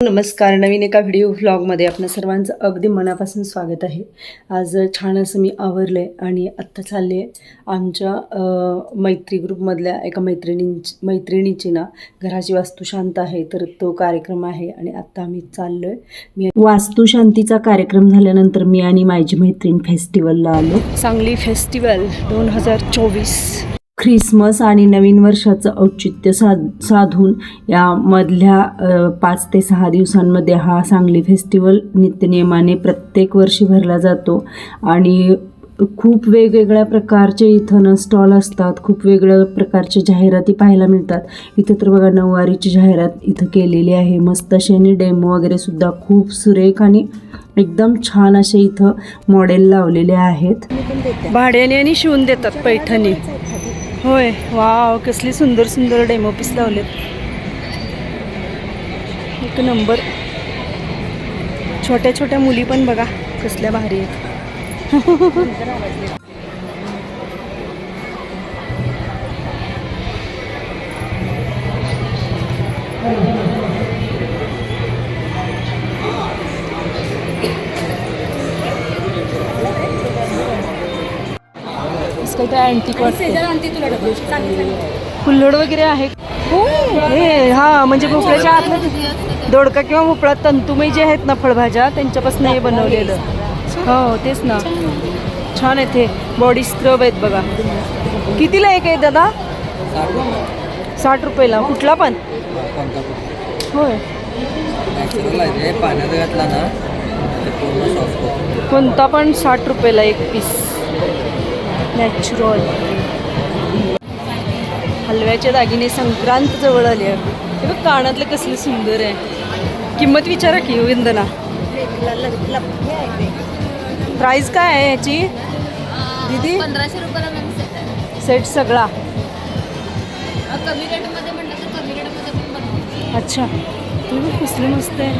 नमस्कार. नवीन एका व्हिडिओ व्लॉगमध्ये आपल्या सर्वांचं अगदी मनापासून स्वागत आहे. आज छान असं मी आवरले आणि आत्ता चालले आहे आमच्या मैत्री ग्रुपमधल्या एका मैत्रिणीची ना घराची वास्तुशांत आहे, तर तो कार्यक्रम आहे आणि आत्ता आम्ही चाललो आहे. मी वास्तुशांतीचा कार्यक्रम झाल्यानंतर मी आणि माझी मैत्रीण फेस्टिवलला आलो. सांगली फेस्टिवल 2024 ख्रिसमस आणि नवीन वर्षाचं औचित्य साधून या मधल्या 5 ते 6 दिवसांमध्ये हा सांगली फेस्टिवल नित्यनियमाने प्रत्येक वर्षी भरला जातो आणि खूप वेगवेगळ्या प्रकारचे इथं स्टॉल असतात. खूप वेगवेगळ्या प्रकारच्या जाहिराती पाहायला मिळतात. इथं तर बघा नऊवारीची जाहिरात इथं केलेली आहे. मस्त अशी आणि डेमो वगैरे सुद्धा खूप सुरेख आणि एकदम छान असे इथं मॉडेल लावलेले आहेत. भाड्याने आणि शिवून देतात पैठणी. होय, वाव, कसली सुंदर सुंदर डेमो पीस लावलेत. एक नंबर. छोट्या छोट्या मुली पण बघा कसल्या भारी आहेत. कुल्हड वगैरे आहे. हे हा म्हणजे भोपळ्याच्या आतलं दोडका किंवा भोपळा तंतुमय जे आहेत ना फळभाज्या त्यांच्यापासून हे बनवलेलं. हो तेच ना, छान आहे. ते बॉडी स्क्रब आहेत बघा. कितीला एक आहे दादा? 60 रुपयाला. कुठला पण? होय, कोणता पण 60 रुपयाला एक पीस. नॅचरल हलव्याचे दागिने संक्रांत जवळ आले आहे. हे बघ कानातलं कसलं सुंदर आहे. किंमत विचारा की वंदना. प्राइस काय आहे ह्याची दीदी? 1500 रुपयाला सेट सगळा. कमी रेटमध्ये म्हटलं तर कमी रेटमध्ये पण बनवतो. अच्छा, तुम्ही कसले मस्त आहे.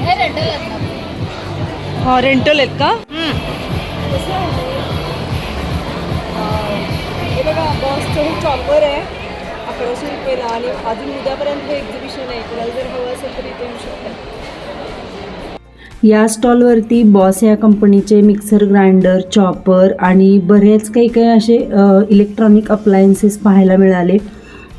हे रेंटल आहेत. हा रेंटल आहेत का? हे बघा बॉसचं हे चॉपर आहे 1100 रुपयाला आणि अजून उद्यापर्यंत हे एक्झिबिशन आहे. कुणाला जर हवं असेल तर इथे येऊ शकता. या स्टॉलवरती बॉस या कंपनीचे मिक्सर, ग्राइंडर, चॉपर आणि बरेच काही असे इलेक्ट्रॉनिक अप्लायन्सेस पाहायला मिळाले.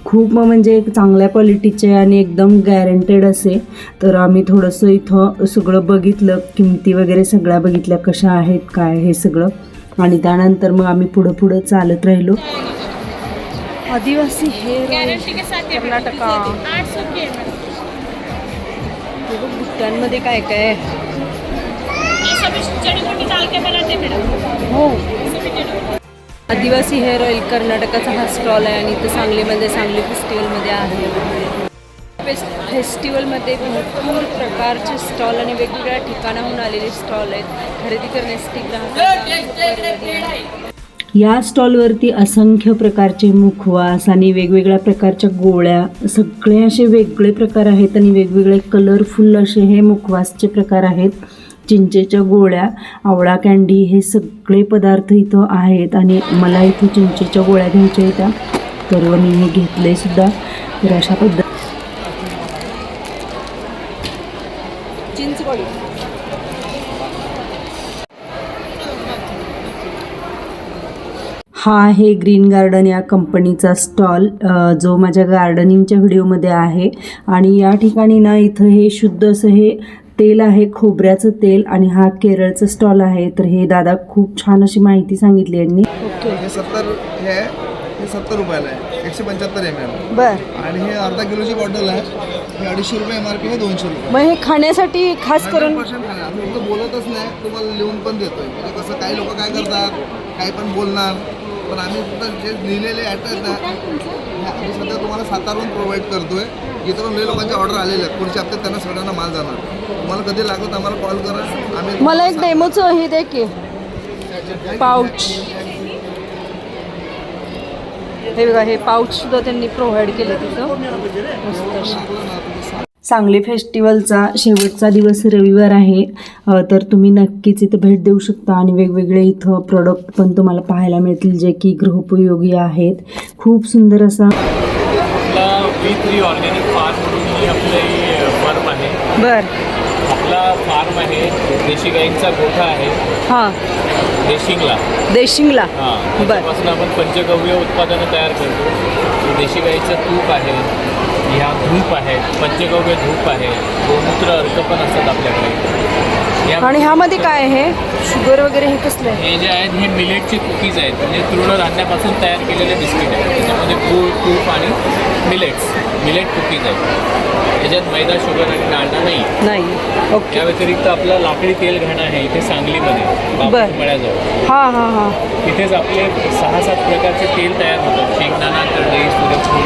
खूप म्हणजे चांगल्या क्वालिटीचे आणि एकदम गॅरंटेड असे. तर आम्ही थोडंसं इथं सगळं बघितलं, किमती वगैरे सगळ्या बघितल्या कशा आहेत काय हे सगळं. आणि त्यानंतर मग आम्ही पुढं चालत राहिलो. आदिवासी हेअर कर्नाटका. बुट्ट्यांमध्ये काय काय हो. आदिवासी हेअर ऑइल कर्नाटकाचा हा स्टॉल आहे आणि इथं सांगलीमध्ये सांगली फेस्टिवलमध्ये आहे. फेस्टिवलमध्ये भरपूर प्रकारचे स्टॉल आणि वेगवेगळ्या ठिकाणाहून आलेले स्टॉल आहेत. खरेदी करण्यासाठी ग्राहक. या स्टॉलवरती असंख्य प्रकारचे मुखवास आणि वेगवेगळ्या प्रकारच्या गोळ्या, सगळे असे वेगळे प्रकार आहेत आणि वेगवेगळे कलरफुल असे हे मुखवासचे प्रकार आहेत. चिंचेच्या गोळ्या, आवळा कँडी, हे सगळे पदार्थ इथं आहेत आणि मला इथे चिंचेच्या गोळ्या घ्यायच्या होत्या तर मी हे घेतले सुद्धा. तर अशा पद्धती चिंचगोळी. हा आहे ग्रीन गार्डन या कंपनीचा स्टॉल जो माझ्या गार्डनिंगच्या व्हिडिओमध्ये आहे. आणि या ठिकाणी ना इथं हे शुद्ध असं हे तेल आहे, खोबऱ्याचं तेल, आणि हा केरळचं स्टॉल आहे. तर हे दादा खूप छान अशी माहिती सांगितली यांनी. हे 70 रुपयाला आहे, 175 ml. बरं. आणि हे अर्धा किलोची बॉटल आहे. हे 250 रुपये MRP आहे, 200 रुपये. मग हे खाण्यासाठी खास करून 100% खाणार. आम्ही फक्त बोलतच नाही, तुम्हाला लिहून पण देतोय. म्हणजे कसं काही लोक काय करतात, काही पण बोलणार, पण आम्ही फक्त जे लिहिलेले ॲड्रेस ना आम्ही सध्या तुम्हाला सातारहून प्रोव्हाइड करतोय. इथं पण लई लोकांचे ऑर्डर आलेले आहेत. पुढच्या हप्त्यात त्यांना सगळ्यांना माल जाणार. तुम्हाला कधी लागत आम्हाला कॉल करा. आम्ही मला एक डेमोचं हे दे की पाऊच. हे बघा हे पाऊच सुद्धा त्यांनी प्रोव्हाइड केले तिथं. सांगली फेस्टिवलचा शेवटचा दिवस रविवार आहे. तर तुम्ही नक्कीच इथं भेट देऊ शकता आणि वेगवेगळे इथं प्रोडक्ट पण तुम्हाला पाहायला मिळतील जे की गृहोपयोगी आहेत. खूप सुंदर असा V3 ऑर्गॅनिक फार्म म्हणून आपली फर्म आहे. बर. आपला फार्म आहे, देशी गाईंचा गोठा आहे हां. देशिंगला. देशिंगला. हां, बर. त्यापासून आपण पंचगव्य उत्पादनं तयार करतो. देशी गाईचं तूप आहे, ह्या धूप आहेत, पंचगव्य धूप आहे, गोमूत्र अर्क पण असतात आपल्याकडे. आणि ह्यामध्ये काय आहे, शुगर वगैरे हे कसलं आहे? हे जे आहेत हे मिलेटचे कुकीज आहेत, म्हणजे तृणधान्यापासून तयार केलेले बिस्किट आहेत. त्याच्यामध्ये गूळ, तूप आणि मिलेट कुकीज आहेत. त्याच्यात मैदा, शुगर आणि डाळडा नाही. ओके. या व्यतिरिक्त आपलं लाकडी तेल घाणं आहे इथे सांगलीमध्ये, बरं. मळ्याजवळ. हां हां हां. तिथेच आपले 6-7 प्रकारचे तेल तयार होतात. शेंगदाणा, करडई, सूर्यफूल.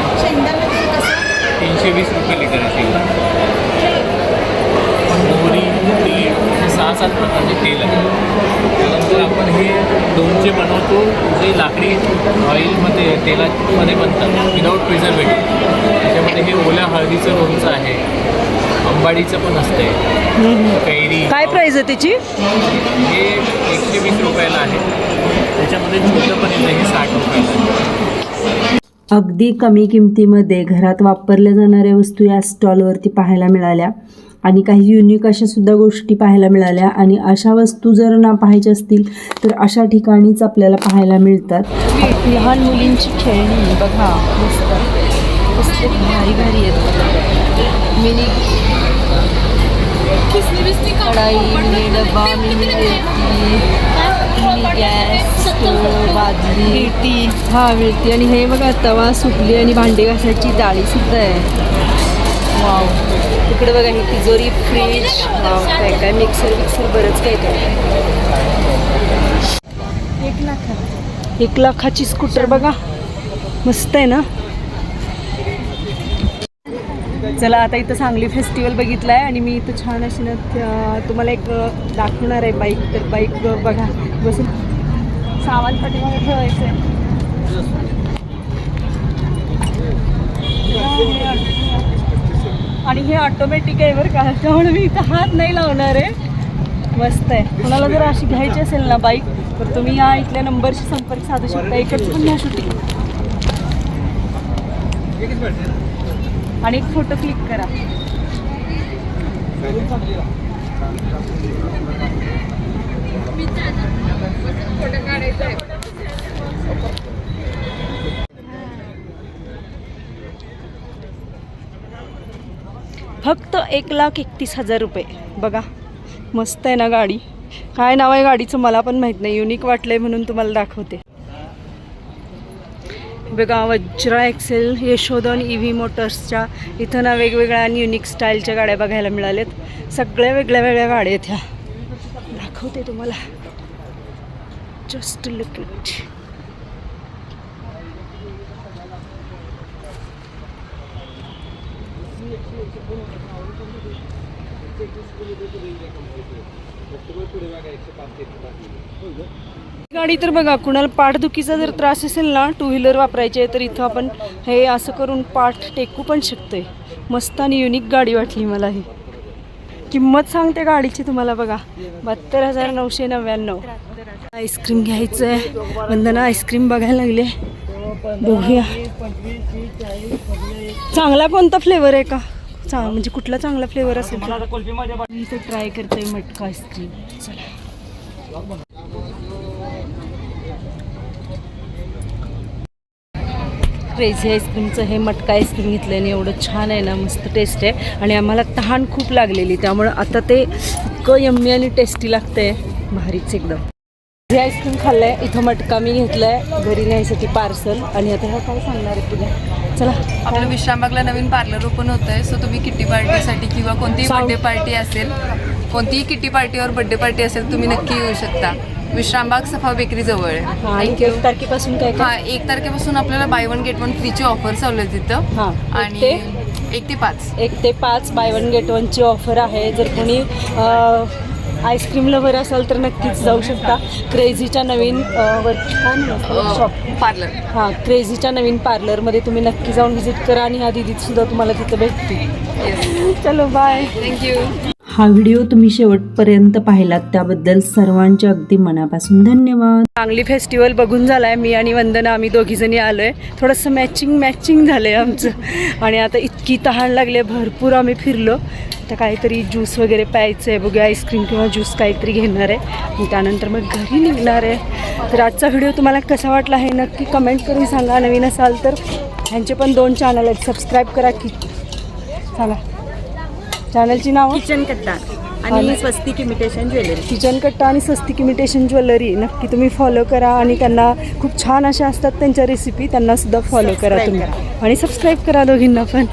320 रुपये लिटर आहे शेंगदाणा. मोहरी, तीळ, हे 6-7 प्रकारचे तेल आहे. त्यानंतर आपण हे लोणचे बनवतो, जे लाकडी ऑइलमध्ये तेलामध्ये बनतात विदाऊट प्रिझर्वेटिव्ह. त्याच्यामध्ये हे ओल्या हळदीचं लोणचं आहे, अंबाडीचं पण असते, कैरी. काय प्राईज आहे त्याची? हे 120 रुपयाला आहे. त्याच्यामध्ये छोटं पण येतं, हे 60 रुपयाला आहे. अगदी कमी किमतीमध्ये घरात वापरल्या जाणाऱ्या वस्तू या स्टॉलवरती पाहायला मिळाल्या आणि काही युनिक अशा सुद्धा गोष्टी पाहायला मिळाल्या. आणि अशा वस्तू जर ना पाहायच्या असतील तर अशा ठिकाणीच आपल्याला पाहायला मिळतात. लहान मुलींची खेळणी बघा, मस्त मस्त भारी भारी आहेत. मिनी कढाई, मिनी डबा, मिनी गॅस, बादली हां मिळते. आणि हे बघा तवा, सुटली आणि भांडी घासायची जाळीसुद्धा आहे. वाव. तिकडे बघा ही तिजोरी, फ्रीज, वाव काय काय मिक्सर बरंच काय काय. 1 लाखाची स्कूटर बघा, मस्त आहे ना. चला आता इथं सांगली फेस्टिवल बघितला आहे आणि मी इथं छान अशी ना तुम्हाला एक दाखवणार आहे बाईक. तर बाईक बघा, बसून सामान पाठीमागे ठेवायचं आहे. आणि हे ऑटोमॅटिक आहे बरं का, त्यामुळे मी इथं हात नाही लावणार आहे. मस्त आहे. कुणाला जर अशी घ्यायची असेल ना बाईक तर तुम्ही या इथल्या नंबरशी संपर्क साधू शकता. एकच पण घ्या शूटिंग आणि एक फोटो क्लिक करा. फक्त 1,31,000 रुपये. बघा मस्त आहे ना गाडी. काय नाव आहे गाडीचं मला पण माहीत नाही, युनिक वाटलंय म्हणून तुम्हाला दाखवते. बघा वज्रा एक्सेल, यशोधन EV मोटर्सच्या इथं ना वेगवेगळ्या आणि युनिक स्टाईलच्या गाड्या बघायला मिळाल्यात. सगळ्या वेगळ्या वेगळ्या गाड्या आहेत ह्या. दाखवते तुम्हाला, जस्ट लुक इट. गाडी तर बघा, कुणाला पाठदुखीचा जर त्रास असेल ना, 2 व्हीलर वापरायची आहे तर इथं आपण हे असं करून पाठ टेकू पण शकतोय. मस्त आणि युनिक गाडी वाटली मला ही. किंमत सांगते गाडीची तुम्हाला बघा, 72,999. आईस्क्रीम घ्यायचं आहे. वंदना आईस्क्रीम बघायला लागले, बघूया चांगला कोणता फ्लेवर आहे का, म्हणजे कुठला चांगला फ्लेवर असेल. मी इथे ट्राय करते मटका आईस्क्रीम. चला क्रेझी आईस्क्रीमचं हे मटका आईस्क्रीम घेतलं आणि एवढं छान आहे ना, मस्त टेस्ट आहे. आणि आम्हाला तहान खूप लागलेली त्यामुळं आता ते इतकं यम्मी आणि टेस्टी लागतं आहे, भारीच एकदम. हे आईस्क्रीम खाल्लं आहे, इथं मटका मी घेतला आहे घरी न्यायसाठी पार्सल. आणि आता ह्या काय सांगणार आहे तुला. चला, आपलं विश्रामबागला नवीन पार्लर ओपन होत आहे. सो तुम्ही किट्टी पार्टीसाठी किंवा कोणतीही बर्थडे पार्टी असेल, कोणतीही किट्टी पार्टी और बर्थडे पार्टी असेल, तुम्ही नक्की येऊ शकता. विश्रामबाग सफा बेकरी जवळ आहे. आणि 1 तारखेपासून काय हां, 1 तारखेपासून आपल्याला बाय 1 गेट 1 फ्रीची ऑफर चालू आहे तिथं. हां, आणि 1 ते 5 1 ते 5 बाय 1 गेट 1ची ऑफर आहे. जर कोणी आईस्क्रीम लवर असाल तर नक्कीच जाऊ शकता. क्रेझीच्या नवीन शॉप पार्लर, हां, क्रेझीच्या नवीन पार्लरमध्ये तुम्ही नक्की जाऊन व्हिजिट करा आणि ह्या दीदीसुद्धा तुम्हाला तिथं भेटतील. चलो बाय. थँक्यू. हा व्हिडिओ तुम्ही शेवटपर्यंत पाहिलात त्याबद्दल सर्वांचे अगदी मनापासून धन्यवाद. सांगली फेस्टिवल बघून झाला आहे. मी आणि वंदना आम्ही दोघीजणी आलो आहे. थोडंसं मॅचिंग झालं आहे आमचं आणि आता इतकी तहान लागली आहे, भरपूर आम्ही फिरलो. तर काहीतरी ज्यूस वगैरे प्यायचं आहे, बघूया आईस्क्रीम किंवा ज्यूस काहीतरी घेणार आहे आणि त्यानंतर मग घरी निघणार आहे. तर आजचा व्हिडिओ तुम्हाला कसा वाटला हे नक्की कमेंट करून सांगा. नवीन असाल तर ह्यांचे पण 2 चॅनल आहेत, सबस्क्राईब करा की सांगा चॅनलची नावं. किचन कट्टा आणि स्वस्तिक इमिटेशन ज्वेलरी. किचन कट्टा आणि स्वस्तिक इमिटेशन ज्वेलरी नक्की तुम्ही फॉलो करा आणि त्यांना खूप छान अशा असतात त्यांच्या रेसिपी, त्यांना सुद्धा फॉलो करा तुम्ही आणि सबस्क्राईब करा दोघींना पण.